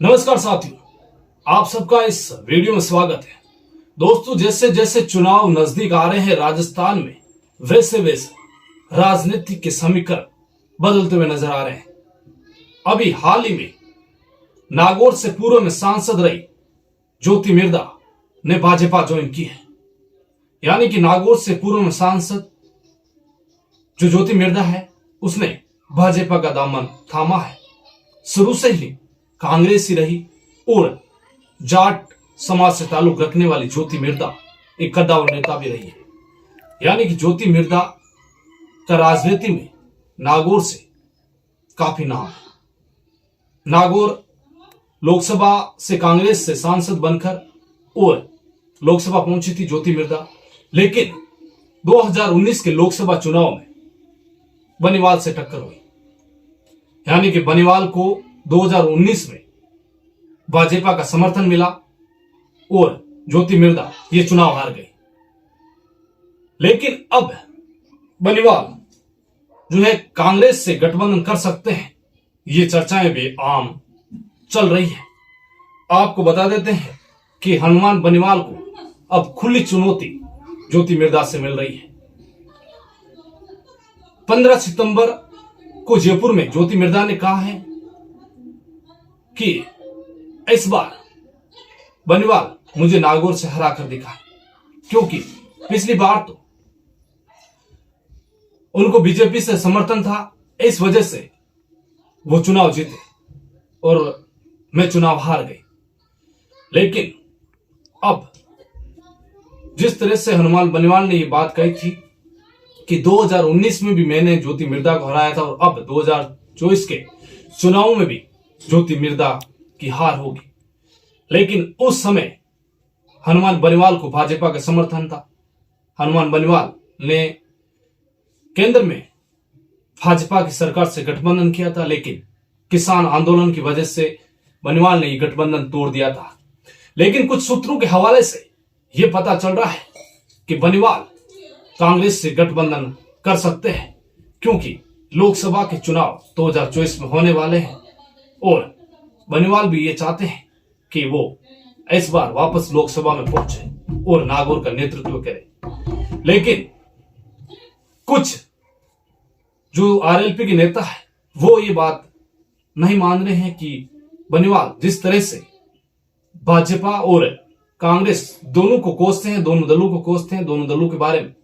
नमस्कार साथियों, आप सबका इस वीडियो में स्वागत है। दोस्तों, जैसे जैसे चुनाव नजदीक आ रहे हैं राजस्थान में, वैसे वैसे राजनीति के समीकरण बदलते हुए नजर आ रहे हैं। अभी हाल ही में नागौर से पूर्व में सांसद रही ज्योति मिर्धा ने भाजपा ज्वाइन की है। यानी कि नागौर से पूर्व में सांसद जो ज्योति मिर्धा है, उसने भाजपा का दामन थामा है। शुरू से ही कांग्रेस ही रही और जाट समाज से ताल्लुक रखने वाली ज्योति मिर्धा एक कद्दावर नेता भी रही है। यानी कि ज्योति मिर्धा का राजनीति में नागौर से काफी नाम है। नागौर लोकसभा से कांग्रेस से सांसद बनकर और लोकसभा पहुंची थी ज्योति मिर्धा, लेकिन 2019 के लोकसभा चुनाव में बनीवाल से टक्कर हुई। यानी कि बनीवाल को 2019 में भाजपा का समर्थन मिला और ज्योति मिर्धा ये चुनाव हार गई। लेकिन अब बनीवाल जो है कांग्रेस से गठबंधन कर सकते हैं, ये चर्चाएं भी आम चल रही है। आपको बता देते हैं कि हनुमान बनीवाल को अब खुली चुनौती ज्योति मिर्धा से मिल रही है। 15 सितंबर को जयपुर में ज्योति मिर्धा ने कहा है कि इस बार बनीवाल मुझे नागौर से हरा कर दिखाए, क्योंकि पिछली बार तो उनको बीजेपी से समर्थन था, इस वजह से वो चुनाव जीते और मैं चुनाव हार गई। लेकिन अब जिस तरह से हनुमान बनीवाल ने ये बात कही थी कि 2019 में भी मैंने ज्योति मिर्धा को हराया था और अब 2024 के चुनाव में भी ज्योति मिर्धा की हार होगी। लेकिन उस समय हनुमान बनीवाल को भाजपा का समर्थन था। हनुमान बनीवाल ने केंद्र में भाजपा की सरकार से गठबंधन किया था, लेकिन किसान आंदोलन की वजह से बनीवाल ने यह गठबंधन तोड़ दिया था। लेकिन कुछ सूत्रों के हवाले से यह पता चल रहा है कि बनीवाल कांग्रेस से गठबंधन कर सकते हैं, क्योंकि लोकसभा के चुनाव 2024 में होने वाले हैं और बनीवाल भी ये चाहते हैं कि वो इस बार वापस लोकसभा में पहुंचे और नागौर का नेतृत्व करे। लेकिन कुछ जो आरएलपी के नेता है वो ये बात नहीं मान रहे हैं कि बनीवाल जिस तरह से भाजपा और कांग्रेस दोनों को कोसते हैं, दोनों दलों को कोसते हैं, दोनों दलों के बारे में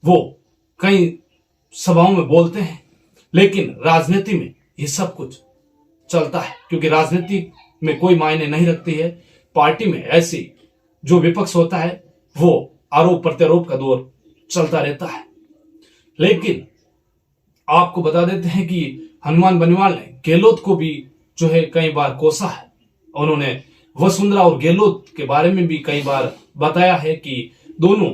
वो कई सभाओं में बोलते हैं, लेकिन राजनीति में ये सब कुछ चलता है, क्योंकि राजनीति में कोई मायने नहीं रखती है। पार्टी में ऐसी जो विपक्ष होता है वो आरोप प्रत्यारोप का दौर चलता रहता है। लेकिन आपको बता देते हैं कि हनुमान बनीवाल ने गहलोत को भी जो है कई बार कोसा है। उन्होंने वसुंधरा और गहलोत के बारे में भी कई बार बताया है कि दोनों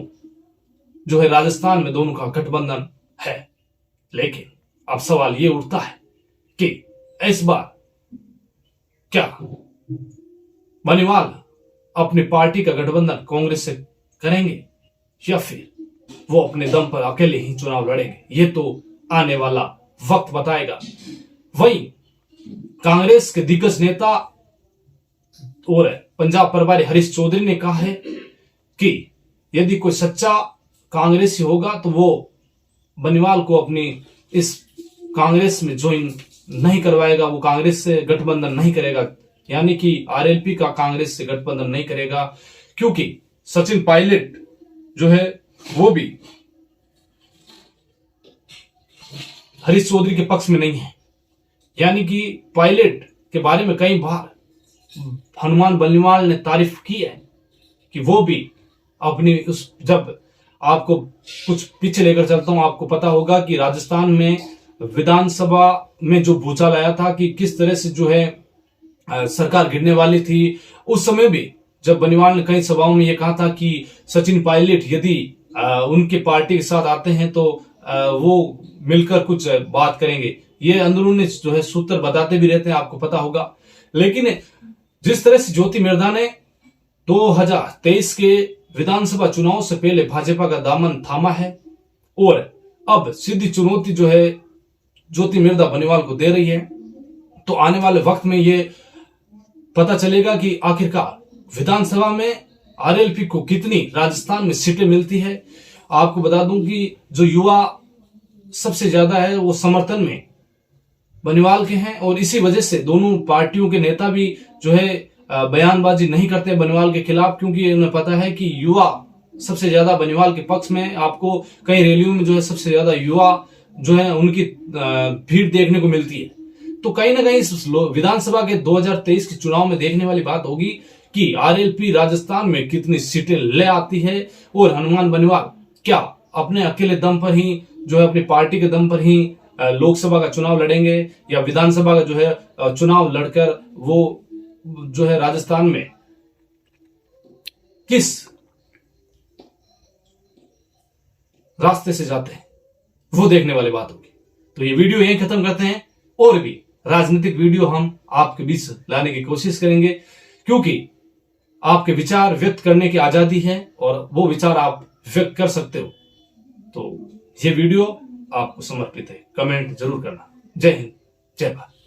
जो है राजस्थान में दोनों का गठबंधन है। लेकिन अब सवाल ये उठता है कि इस बार क्या बनीवाल अपनी पार्टी का गठबंधन कांग्रेस से करेंगे या फिर वो अपने दम पर अकेले ही चुनाव लड़ेंगे, ये तो आने वाला वक्त बताएगा। वहीं कांग्रेस के दिग्गज नेता और पंजाब प्रभारी हरीश चौधरी ने कहा है कि यदि कोई सच्चा कांग्रेसी होगा तो वो बनीवाल को अपनी इस कांग्रेस में ज्वाइन नहीं करवाएगा, वो कांग्रेस से गठबंधन नहीं करेगा। यानी कि आरएलपी का कांग्रेस से गठबंधन नहीं करेगा, क्योंकि सचिन पायलट जो है वो भी हरीश चौधरी के पक्ष में नहीं है। यानी कि पायलट के बारे में कई बार हनुमान बनीवाल ने तारीफ की है कि वो भी अपनी उस, जब आपको कुछ पीछे लेकर चलता हूं, आपको पता होगा कि राजस्थान में विधानसभा में जो भूचाल आया था कि किस तरह से जो है सरकार गिरने वाली थी, उस समय भी जब बनीवाल ने कई सभाओं में यह कहा था कि सचिन पायलट यदि उनके पार्टी के साथ आते हैं तो वो मिलकर कुछ बात करेंगे। ये अंदरूनी जो है सूत्र बताते भी रहते हैं, आपको पता होगा। लेकिन जिस तरह से ज्योति मिर्धा ने 2023 के विधानसभा चुनाव से पहले भाजपा का दामन थामा है और अब सीधी चुनौती जो है ज्योति मिर्धा बनीवाल को दे रही है, तो आने वाले वक्त में ये पता चलेगा कि आखिरकार विधानसभा में आरएलपी को कितनी राजस्थान में सीटें मिलती है। आपको बता दूं कि जो युवा सबसे ज्यादा है वो समर्थन में बनिवाल के हैं, और इसी वजह से दोनों पार्टियों के नेता भी जो है बयानबाजी नहीं करते बनिवाल के खिलाफ, क्योंकि उन्हें पता है कि युवा सबसे ज्यादा बनिवाल के पक्ष में। आपको कई रैलियों में जो है सबसे ज्यादा युवा जो है उनकी भीड़ देखने को मिलती है। तो कहीं ना कहीं इस विधानसभा के 2023 के चुनाव में देखने वाली बात होगी कि आरएलपी राजस्थान में कितनी सीटें ले आती है, और हनुमान बनिवाल क्या अपने अकेले दम पर ही जो है अपनी पार्टी के दम पर ही लोकसभा का चुनाव लड़ेंगे, या विधानसभा का जो है चुनाव लड़कर वो जो है राजस्थान में किस रास्ते से जाते हैं, वो देखने वाली बात होगी। तो ये वीडियो यहीं खत्म करते हैं, और भी राजनीतिक वीडियो हम आपके बीच लाने की कोशिश करेंगे, क्योंकि आपके विचार व्यक्त करने की आजादी है और वो विचार आप व्यक्त कर सकते हो। तो ये वीडियो आपको समर्पित है, कमेंट जरूर करना। जय हिंद, जय भारत।